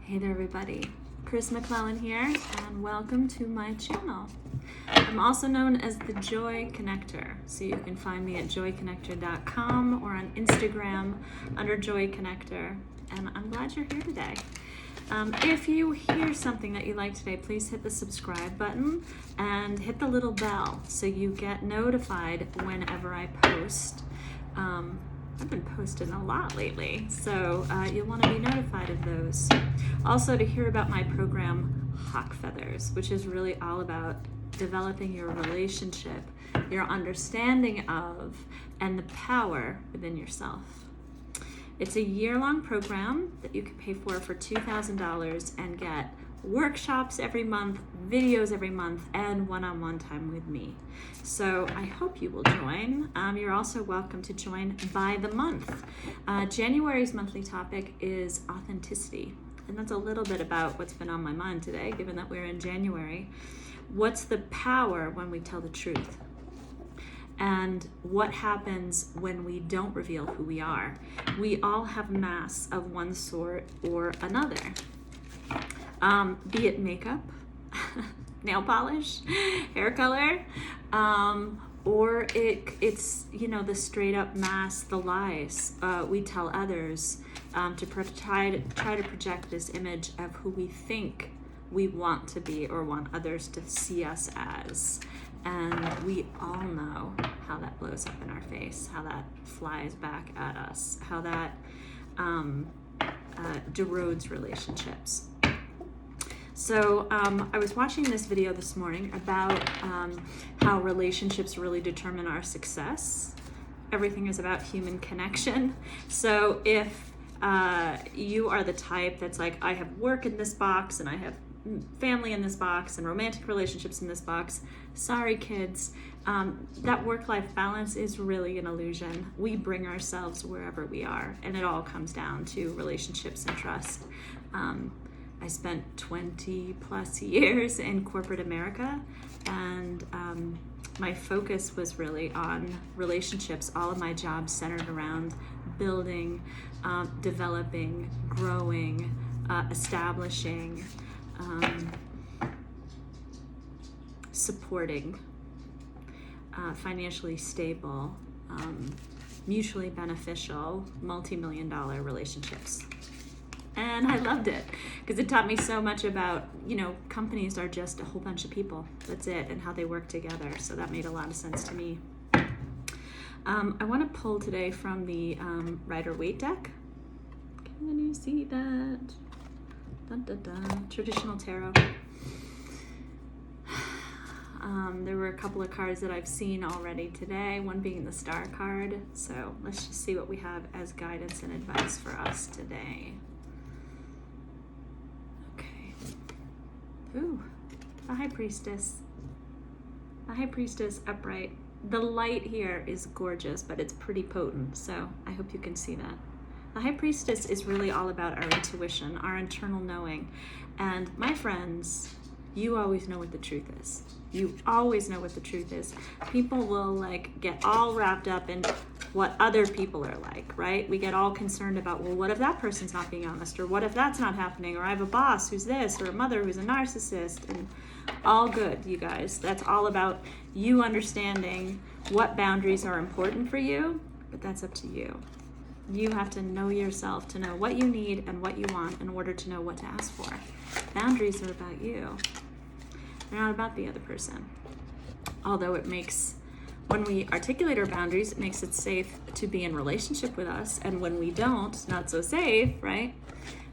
Hey there everybody, Chris McClellan here and welcome to my channel. I'm also known as the JOYConnector, so you can find me at JOYConnector.com or on Instagram under JOYConnector, and I'm glad you're here today. If you hear something that you like today, please hit the subscribe button and hit the little bell so you get notified whenever I post. I've been posting a lot lately, so you'll want to be notified of those. Also, to hear about my program, Hawk Feathers, which is really all about developing your relationship, your understanding of, and the power within yourself. It's a year-long program that you can pay for $2,000 and get workshops every month, videos every month, and one-on-one time with me. So I hope you will join. You're also welcome to join by the month. January's monthly topic is authenticity, and that's a little bit about what's been on my mind today, given that we're in January. What's the power when we tell the truth? And what happens when we don't reveal who we are? We all have masks of one sort or another. Be it makeup, nail polish, hair color, or it's the straight up mask, the lies we tell others to try to project this image of who we think we want to be or want others to see us as. And we all know how that blows up in our face, how that flies back at us, how that derodes relationships. So I was watching this video this morning about how relationships really determine our success. Everything is about human connection. So if you are the type that's like, I have work in this box and I have family in this box and romantic relationships in this box, sorry kids, that work-life balance is really an illusion. We bring ourselves wherever we are, and it all comes down to relationships and trust. I spent 20 plus years in corporate America, and my focus was really on relationships. All of my jobs centered around building, developing, growing, establishing, supporting, financially stable, mutually beneficial, multi-million-dollar relationships. And I loved it because it taught me so much about, companies are just a whole bunch of people. That's it, and how they work together. So that made a lot of sense to me. I want to pull today from the Rider-Waite deck. Can you see that? Dun, dun, dun. Traditional tarot. There were a couple of cards that I've seen already today, one being the Star card. So let's just see what we have as guidance and advice for us today. Ooh, the High Priestess. The High Priestess upright. The light here is gorgeous, but it's pretty potent, so I hope you can see that. The High Priestess is really all about our intuition, our internal knowing. And my friends, you always know what the truth is. You always know what the truth is. People will get all wrapped up in what other people are like, right? We get all concerned about, well, what if that person's not being honest? Or what if that's not happening? Or I have a boss who's this, or a mother who's a narcissist. And all good, you guys. That's all about you understanding what boundaries are important for you, but that's up to you. You have to know yourself to know what you need and what you want in order to know what to ask for. Boundaries are about you. They're not about the other person. Although when we articulate our boundaries, it makes it safe to be in relationship with us. And when we don't, it's not so safe, right?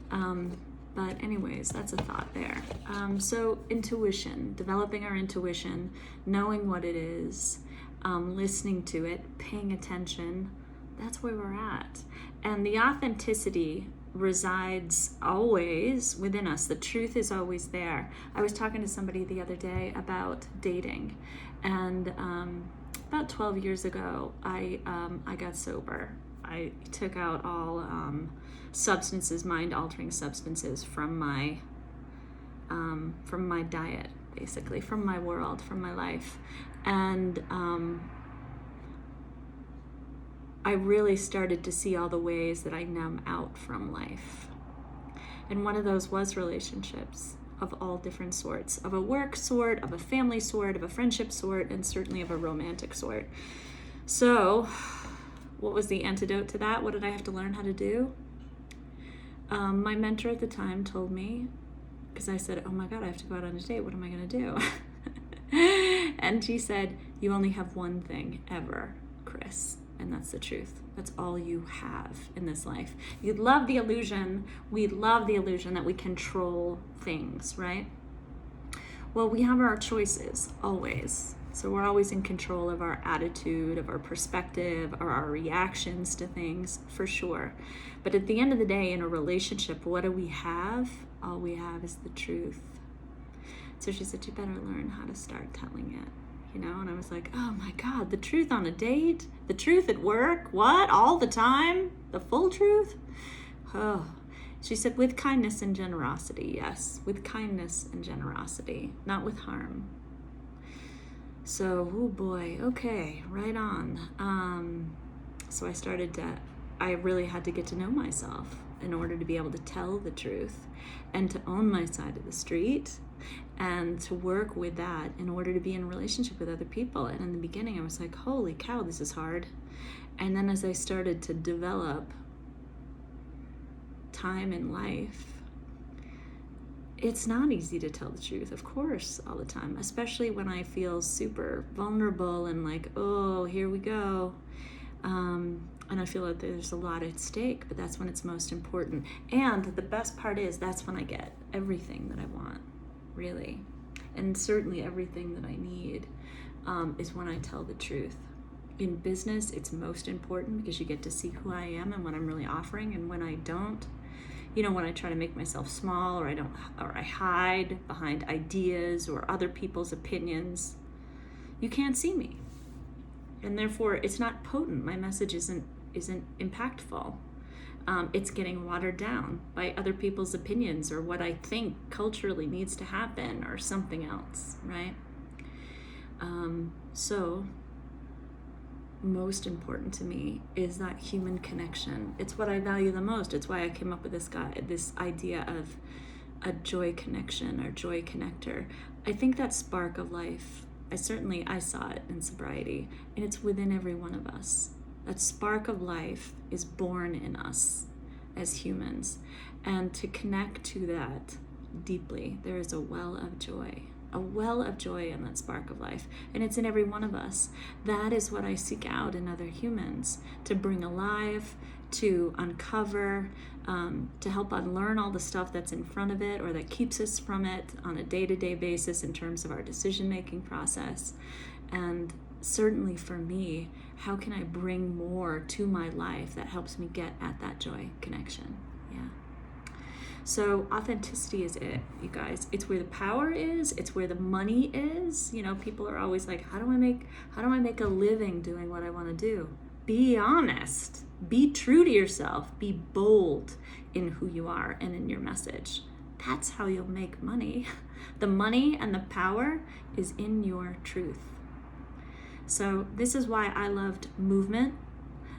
But anyways, that's a thought there. So intuition, developing our intuition, knowing what it is, listening to it, paying attention, that's where we're at. And the authenticity resides always within us. The truth is always there. I was talking to somebody the other day about dating, and about 12 years ago, I got sober. I took out all substances, mind-altering substances from my diet, basically, from my world, from my life, and I really started to see all the ways that I numb out from life. And one of those was relationships of all different sorts, of a work sort, of a family sort, of a friendship sort, and certainly of a romantic sort. So what was the antidote to that? What did I have to learn how to do? My mentor at the time told me, because I said, oh my God, I have to go out on a date. What am I going to do? And she said, you only have one thing ever, Chris, and that's the truth. That's all you have in this life. You'd love the illusion. We love the illusion that we control things, right? Well, we have our choices always. So we're always in control of our attitude, of our perspective, or our reactions to things, for sure. But at the end of the day, in a relationship, what do we have? All we have is the truth. So she said, you better learn how to start telling it. And I was like, oh my God, the truth on a date? The truth at work? What? All the time? The full truth? Oh. She said, with kindness and generosity, yes. With kindness and generosity, not with harm. So, oh boy, okay, right on. So I really had to get to know myself in order to be able to tell the truth and to own my side of the street and to work with that in order to be in a relationship with other people. And in the beginning, I was like, holy cow, this is hard. And then as I started to develop time in life, it's not easy to tell the truth, of course, all the time, especially when I feel super vulnerable and like, oh, here we go. And I feel like there's a lot at stake, but that's when it's most important. And the best part is that's when I get everything that I want, really. And certainly everything that I need is when I tell the truth. In business, it's most important because you get to see who I am and what I'm really offering. And when I don't, when I try to make myself small or I hide behind ideas or other people's opinions, you can't see me. And therefore, it's not potent. My message isn't impactful. It's getting watered down by other people's opinions or what I think culturally needs to happen or something else, right? So most important to me is that human connection. It's what I value the most. It's why I came up with this idea of a joy connection or JOYConnector. I think that spark of life, I saw it in sobriety, and it's within every one of us. That spark of life is born in us as humans. And to connect to that deeply, there is a well of joy in that spark of life. And it's in every one of us. That is what I seek out in other humans, to bring alive, to uncover, to help unlearn all the stuff that's in front of it or that keeps us from it on a day-to-day basis in terms of our decision-making process. And certainly for me, how can I bring more to my life that helps me get at that joy connection? Yeah. So authenticity is it, you guys. It's where the power is. It's where the money is. People are always like, how do I make a living doing what I want to do? Be honest. Be true to yourself. Be bold in who you are and in your message. That's how you'll make money. The money and the power is in your truth. So this is why I loved movement.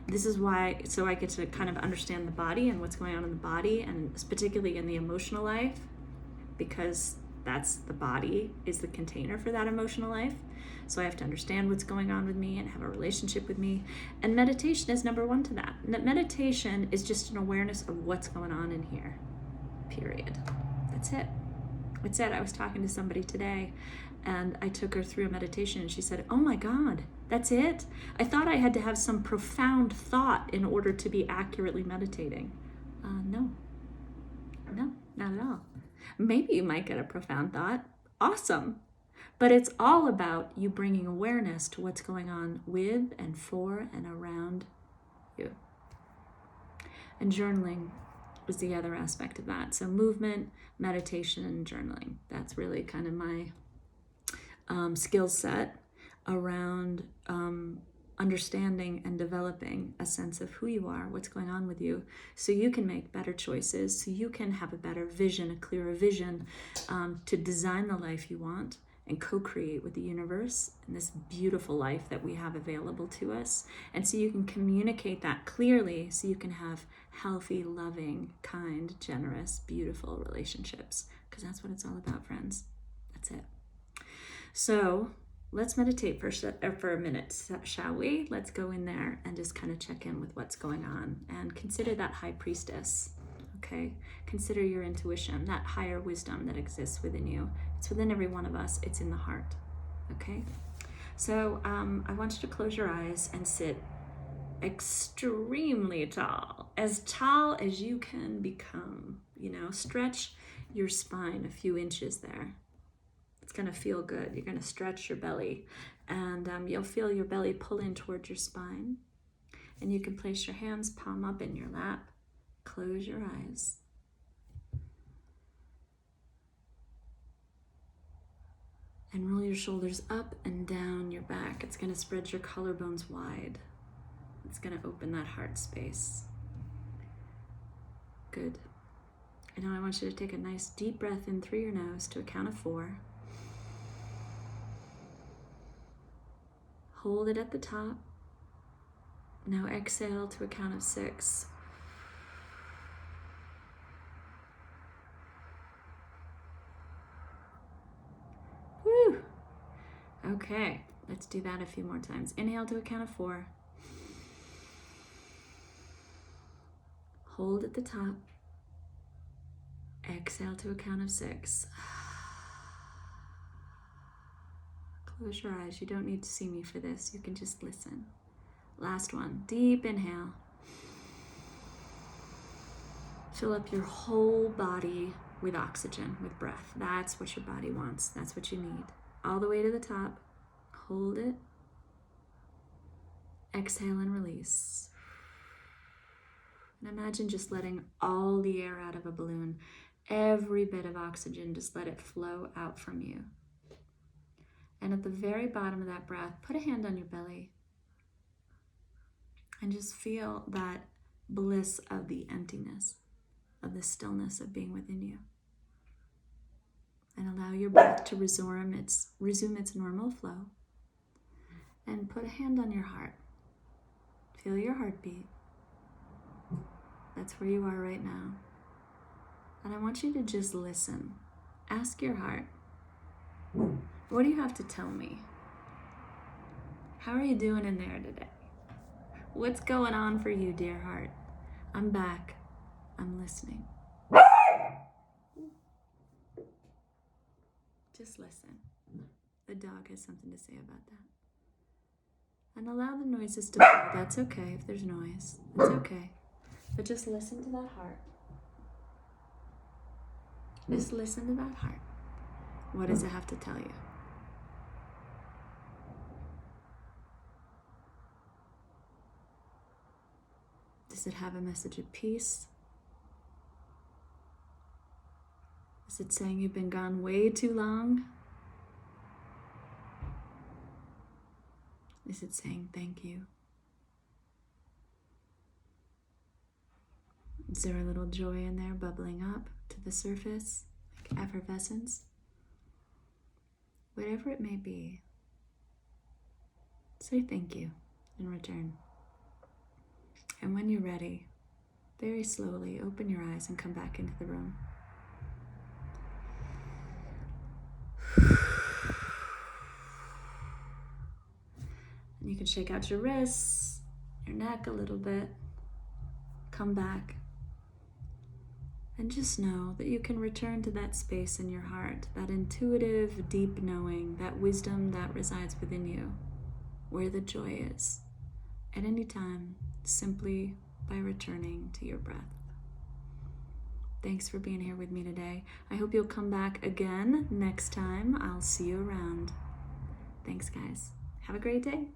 This is why, so I get to kind of understand the body and what's going on in the body, and particularly in the emotional life, because that's the body is the container for that emotional life. So I have to understand what's going on with me and have a relationship with me. And meditation is number one to that. Meditation is just an awareness of what's going on in here, period. That's it. That's it. I was talking to somebody today and I took her through a meditation and she said, oh my God, that's it? I thought I had to have some profound thought in order to be accurately meditating. No, not at all. Maybe you might get a profound thought. Awesome. But it's all about you bringing awareness to what's going on with and for and around you. And journaling is the other aspect of that. So movement, meditation, and journaling. That's really kind of my skill set around understanding and developing a sense of who you are, what's going on with you, so you can make better choices, so you can have a better vision, a clearer vision to design the life you want and co-create with the universe and this beautiful life that we have available to us. And so you can communicate that clearly so you can have healthy, loving, kind, generous, beautiful relationships, because that's what it's all about, friends. That's it. So let's meditate for a minute, shall we? Let's go in there and just kind of check in with what's going on and consider that high priestess. Okay, consider your intuition, that higher wisdom that exists within you. It's within every one of us. It's in the heart. Okay, so I want you to close your eyes and sit extremely tall as you can become. You know, stretch your spine a few inches there. It's going to feel good. You're going to stretch your belly, and you'll feel your belly pull in towards your spine. And you can place your hands palm up in your lap. Close your eyes. And roll your shoulders up and down your back. It's going to spread your collarbones wide. It's going to open that heart space. Good. And now I want you to take a nice deep breath in through your nose to a count of 4. Hold it at the top. Now exhale to a count of 6. Woo! Okay, let's do that a few more times. Inhale to a count of 4. Hold at the top. Exhale to a count of 6. Close your eyes. You don't need to see me for this. You can just listen. Last one. Deep inhale. Fill up your whole body with oxygen, with breath. That's what your body wants. That's what you need. All the way to the top. Hold it. Exhale and release. And imagine just letting all the air out of a balloon. Every bit of oxygen, just let it flow out from you. And at the very bottom of that breath, put a hand on your belly and just feel that bliss of the emptiness, of the stillness of being within you. And allow your breath to resume its normal flow. And put a hand on your heart. Feel your heartbeat. That's where you are right now. And I want you to just listen. Ask your heart, what do you have to tell me? How are you doing in there today? What's going on for you, dear heart? I'm back. I'm listening. Just listen. The dog has something to say about that. And allow the noises to flow. That's okay if there's noise. It's okay. But just listen to that heart. Just listen to that heart. What does it have to tell you? Does it have a message of peace? Is it saying you've been gone way too long? Is it saying thank you? Is there a little joy in there bubbling up to the surface, like effervescence? Whatever it may be, say thank you in return. And when you're ready, very slowly open your eyes and come back into the room. And you can shake out your wrists, your neck a little bit. Come back. And just know that you can return to that space in your heart, that intuitive, deep knowing, that wisdom that resides within you, where the joy is, at any time, simply by returning to your breath. Thanks for being here with me today. I hope you'll come back again next time. I'll see you around. Thanks, guys. Have a great day.